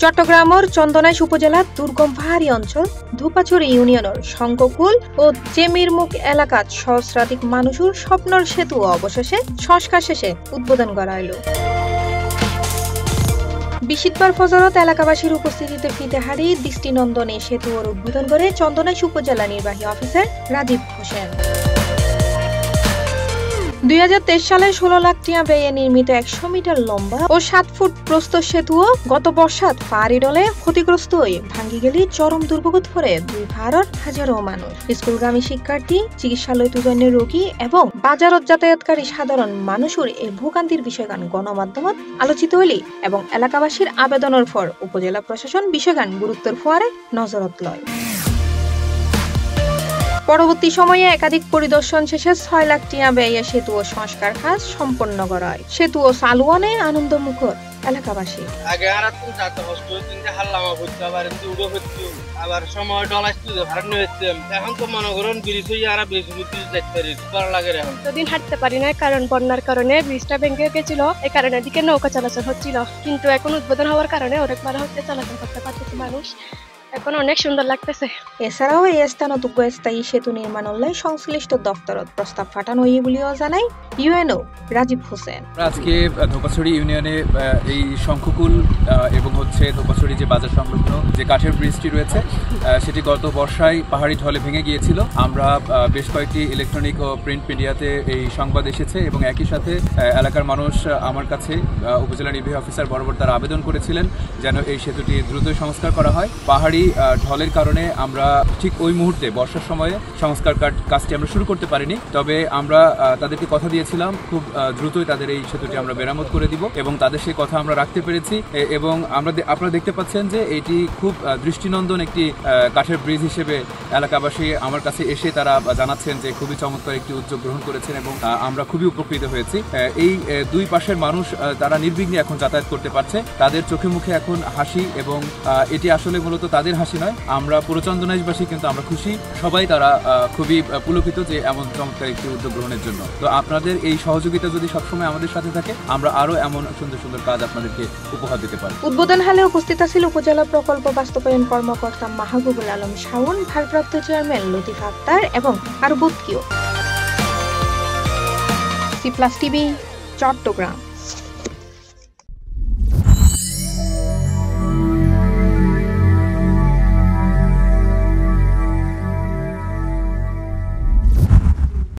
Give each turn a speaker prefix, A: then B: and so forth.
A: চট্টগ্রামের চন্দনাইশ উপজেলার দুর্গম পাহাড়ি অঞ্চল ধোপাছড়ি ইউনিয়নের শঙ্ককুল ও চেমিরমুখ এলাকাত সহস্রাধিক মানুষের স্বপ্নর সেতু অবশেষে সংস্কার শেষে উদ্বোধন করা হইল। বৃহস্পতিবার ফজরত এলাকাবাসীর উপস্থিতিতে ফিতেহারি দৃষ্টিনন্দন এই সেতুর উদ্বোধন করে চন্দনাইশ উপজেলা নির্বাহী অফিসার রাজীব হোসেন। 2023 সালে 16 লাখ টাকা ব্যয়ে নির্মিত 100 মিটার লম্বা ও 7 ফুট প্রস্থ সেতুও গত বর্ষাত পাহাড়ি ডলে ক্ষতিগ্রস্ত হয়ে ভাঙ্গি গেলে চরম দুর্ভোগত পড়ে দুই পাহাড়ের হাজারো মানুষ। স্কুলগামী শিক্ষার্থী, চিকিৎসালয় তুজনের রোগী এবং বাজারত যাতায়াতকারী সাধারণ মানুষের এই ভোগান্তির বিষয়গান গণমাধ্যমত আলোচিত হইলি এবং এলাকাবাসীর আবেদনের পর উপজেলা প্রশাসন বিষয়গান গুরুত্বের ফোয়ারে নজরত লয়। পরবর্তী সময়ে একাধিক পরিদর্শন শেষে 6 লাখ টাকা ব্যয়ে সেতু ও সংস্কার কাজ সম্পন্ন করা হয়। সেতু ও চালুয়ানে আনন্দমুখর এলাকাবাসী।
B: আগে আর তুমি যাতে হসপিটাল থেকে হাল্লামা করতে পারেন উড়ো হচ্ছে আবার সময় ডলাইতে ভাড়া হচ্ছে। এখন তো মনে করেন ব্রিজ হয়ে আর বেশি বেশি যেতে পারি ভালো লাগে। এখন
C: দুদিন হাঁটতে পারি না কারণ বন্যার কারণে ব্রিজটা ভেঙে গেছিল, এই কারণে এদিকে নৌকা চলাচল হচ্ছিল, কিন্তু এখন উদ্বোধন হওয়ার কারণে অনেক ভালো হচ্ছে, চলাচল করতে পারতেছে মানুষ, এখন অনেক সুন্দর লাগতেছে।
A: এছাড়াও এই স্থানটুকু স্থায়ী সেতু নির্মাণ হলে সংশ্লিষ্ট দপ্তরত প্রস্তাব পাঠানো হই বলেও জানাই ইউএনও রাজীব হোসেন।
D: আজকে ধোপাছড়ি ইউনিয়নে এই শঙ্ককুল এবং ধোপাছড়ি যে বাজার সংলগ্ন যে কাঠের ব্রিজটি রয়েছে সেটি গত বর্ষায় পাহাড়ি ঢলে ভেঙে গিয়েছিল। আমরা বেশ কয়েকটি ইলেকট্রনিক ও প্রিন্ট মিডিয়াতে এই সংবাদ এসেছে এবং একই সাথে এলাকার মানুষ আমার কাছে উপজেলা নির্বাহী অফিসার বরাবর তারা আবেদন করেছিলেন যেন এই সেতুটি দ্রুত সংস্কার করা হয়। পাহাড়ি ঢলের কারণে আমরা ঠিক ওই মুহূর্তে বর্ষার সময়ে সংস্কার কাজটি আমরা শুরু করতে পারিনি, তবে আমরা তাদেরকে কথা দিয়েছিলাম খুব দ্রুতই তাদের এই সেতুটি আমরা মেরামত করে দিব এবং তাদের সেই কথা আমরা রাখতে পেরেছি। এবং আপনারা দেখতে পাচ্ছেন যে এটি খুব দৃষ্টিনন্দন একটি কাঠের ব্রিজ হিসেবে এলাকাবাসী আমার কাছে এসে তারা জানাচ্ছেন যে খুবই চমৎকার একটি উদ্যোগ গ্রহণ করেছেন এবং আমরা খুবই উপকৃত হয়েছি। এই দুই পাশের মানুষ তারা নির্বিঘ্নে এখন যাতায়াত করতে পারছে, তাদের চোখে মুখে এখন হাসি এবং এটি আসলে মূলত তাদের হাসি নয়, আমরা পুরো চন্দনাইশবাসী কিন্তু আমরা খুশি, সবাই তারা খুবই পুলকিত যে এমন চমৎকার একটি উদ্যোগ গ্রহণের জন্য। তো আপনাদের এই সহযোগিতা যদি সবসময় আমাদের সাথে থাকে আমরা আরো এমন সুন্দর সুন্দর কাজ আপনাদেরকে উপহার দিতে পারি।
A: উদ্বোধন হালে উপস্থিত ছিল উপজেলা প্রকল্প বাস্তবায়ন কর্মকর্তা মাহবুবুল আলম শাওন, ভারপ্রাপ্ত চেয়ারম্যান লতিফ আক্তার এবং আরবুৎকিও। C plus TV, Chittagong.